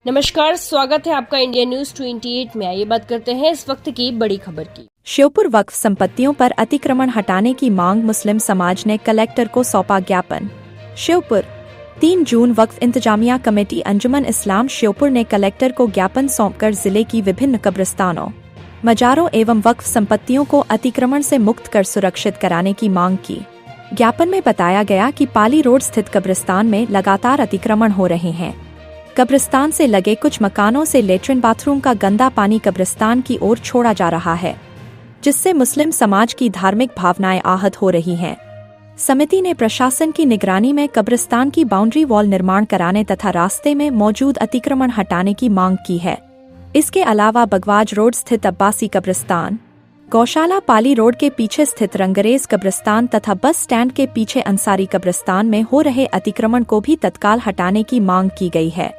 नमस्कार, स्वागत है आपका इंडिया न्यूज 28 में। आइए बात करते हैं इस वक्त की बड़ी खबर की। श्योपुर वक्फ संपत्तियों पर अतिक्रमण हटाने की मांग, मुस्लिम समाज ने कलेक्टर को सौंपा ज्ञापन। श्योपुर 3 जून वक्फ इंतजामिया कमेटी अंजुमन इस्लाम श्योपुर ने कलेक्टर को ज्ञापन सौंपकर जिले की विभिन्न कब्रिस्तानों, मजारों एवं वक्फ संपत्तियों को अतिक्रमण से मुक्त कर सुरक्षित कराने की मांग की। ज्ञापन में बताया गया कि पाली रोड स्थित कब्रिस्तान में लगातार अतिक्रमण हो रहे हैं। कब्रिस्तान से लगे कुछ मकानों से लेट्रिन बाथरूम का गंदा पानी कब्रिस्तान की ओर छोड़ा जा रहा है, जिससे मुस्लिम समाज की धार्मिक भावनाएं आहत हो रही हैं। समिति ने प्रशासन की निगरानी में कब्रिस्तान की बाउंड्री वॉल निर्माण कराने तथा रास्ते में मौजूद अतिक्रमण हटाने की मांग की है। इसके अलावा बगवाज रोड स्थित अब्बासी कब्रिस्तान, गौशाला पाली रोड के पीछे स्थित रंगरेज कब्रिस्तान तथा बस स्टैंड के पीछे अंसारी कब्रिस्तान में हो रहे अतिक्रमण को भी तत्काल हटाने की मांग की गई है।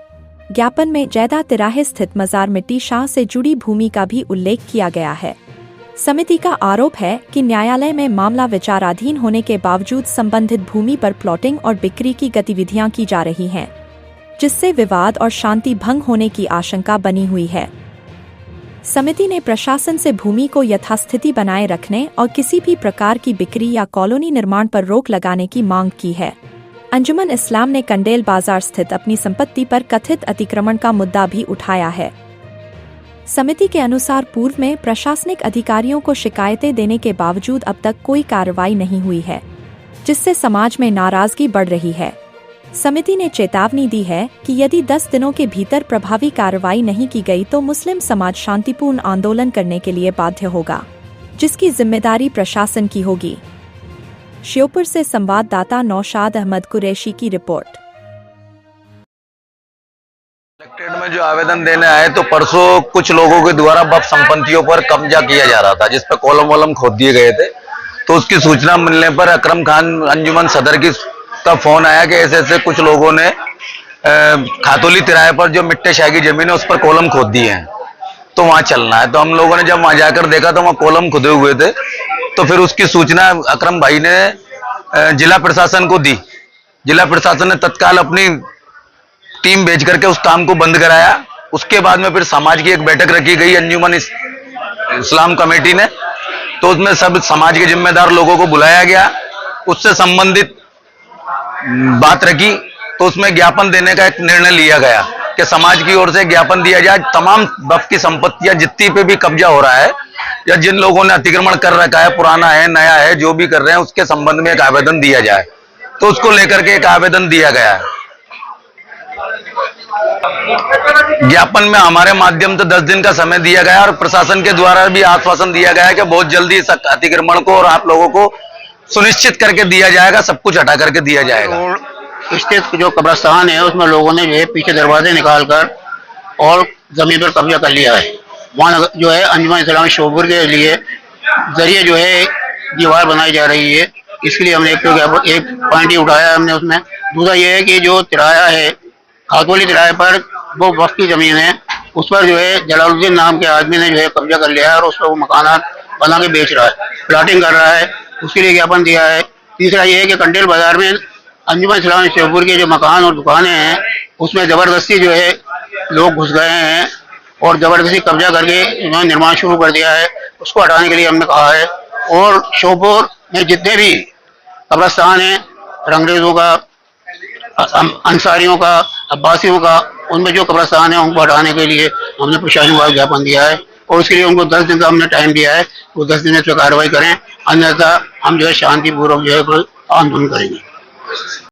ज्ञापन में जैदा तिराहे स्थित मजार मिट्टी शाह से जुड़ी भूमि का भी उल्लेख किया गया है। समिति का आरोप है कि न्यायालय में मामला विचाराधीन होने के बावजूद संबंधित भूमि पर प्लॉटिंग और बिक्री की गतिविधियां की जा रही हैं, जिससे विवाद और शांति भंग होने की आशंका बनी हुई है। समिति ने प्रशासन से भूमि को यथास्थिति बनाए रखने और किसी भी प्रकार की बिक्री या कॉलोनी निर्माण पर रोक लगाने की मांग की है। अंजुमन इस्लाम ने कंडेल बाजार स्थित अपनी संपत्ति पर कथित अतिक्रमण का मुद्दा भी उठाया है। समिति के अनुसार पूर्व में प्रशासनिक अधिकारियों को शिकायतें देने के बावजूद अब तक कोई कार्रवाई नहीं हुई है, जिससे समाज में नाराजगी बढ़ रही है। समिति ने चेतावनी दी है कि यदि 10 दिनों के भीतर प्रभावी कार्रवाई नहीं की गई तो मुस्लिम समाज शांतिपूर्ण आंदोलन करने के लिए बाध्य होगा, जिसकी जिम्मेदारी प्रशासन की होगी। श्योपुर से संवाददाता नौशाद अहमद कुरैशी की रिपोर्ट। कलेक्ट्रेट में जो आवेदन देने आए तो परसों कुछ लोगों के द्वारा वक्फ संपत्तियों पर कब्जा किया जा रहा था, जिस पर कॉलम वॉलम खोद दिए गए थे। तो उसकी सूचना मिलने पर अकरम खान अंजुमन सदर का फोन आया कि ऐसे ऐसे कुछ लोगों ने खातोली तिराहे पर जो मिट्टे शाह की जमीन है उस पर कॉलम खोद दिए हैं, तो वहां चलना है। तो हम लोगों ने जब वहां जाकर देखा तो वहां कॉलम खुदे हुए थे। तो फिर उसकी सूचना अकरम भाई ने जिला प्रशासन को दी। जिला प्रशासन ने तत्काल अपनी टीम भेज करके उस काम को बंद कराया। उसके बाद में फिर समाज की एक बैठक रखी गई अंजुमन इस्लाम कमेटी ने। तो उसमें सब समाज के जिम्मेदार लोगों को बुलाया गया, उससे संबंधित बात रखी। तो उसमें ज्ञापन देने का एक निर्णय लिया गया कि समाज की ओर से ज्ञापन दिया जाए, तमाम वक्फ की संपत्तियां जितनी पे भी कब्जा हो रहा है या जिन लोगों ने अतिक्रमण कर रखा है, पुराना है नया है, जो भी कर रहे हैं उसके संबंध में एक आवेदन दिया जाए। तो उसको लेकर के एक आवेदन दिया गया है। ज्ञापन में हमारे माध्यम से 10 दिन का समय दिया गया और प्रशासन के द्वारा भी आश्वासन दिया गया है कि बहुत जल्दी इस अतिक्रमण को और आप लोगों को सुनिश्चित करके दिया जाएगा, सब कुछ हटा करके दिया जाएगा। स्थित जो कब्रिस्तान है उसमें लोगों ने जो है पीछे दरवाजे निकालकर और जमीन पर कब्जा कर लिया है। वहाँ जो है अंजुमन इस्लाम श्योपुर के लिए जरिए जो है दीवार बनाई जा रही है। इसके लिए हमने एक पॉइंट ही उठाया हमने उसमें। दूसरा ये है कि जो तिराया है खातोली तिराहे पर, वो वक्फ की जमीन है, उस पर जो है जलालुद्दीन नाम के आदमी ने जो है कब्जा कर लिया है और उस पर वो मकान बना के बेच रहा है, प्लाटिंग कर रहा है। उसके लिए ज्ञापन दिया है। तीसरा ये है कि कंडेल बाजार में अंजुमन इस्लाम श्योपुर के जो मकान और दुकानें हैं उसमें जबरदस्ती जो है लोग घुस गए हैं और जबरदस्ती कब्जा करके इन्होंने निर्माण शुरू कर दिया है। उसको हटाने के लिए हमने कहा है। और श्योपुर में जितने भी कब्रिस्तान हैं, रंगरेजों का, अंसारियों का, अब्बासियों का, उनमें जो कब्रिस्तान है उनको हटाने के लिए हमने प्रशासन को ज्ञापन दिया है और उसके लिए उनको 10 दिन का हमने टाइम दिया है। वो 10 दिन में कार्रवाई करें, अन्यथा हम जो है शांतिपूर्वक जो है आंदोलन करेंगे।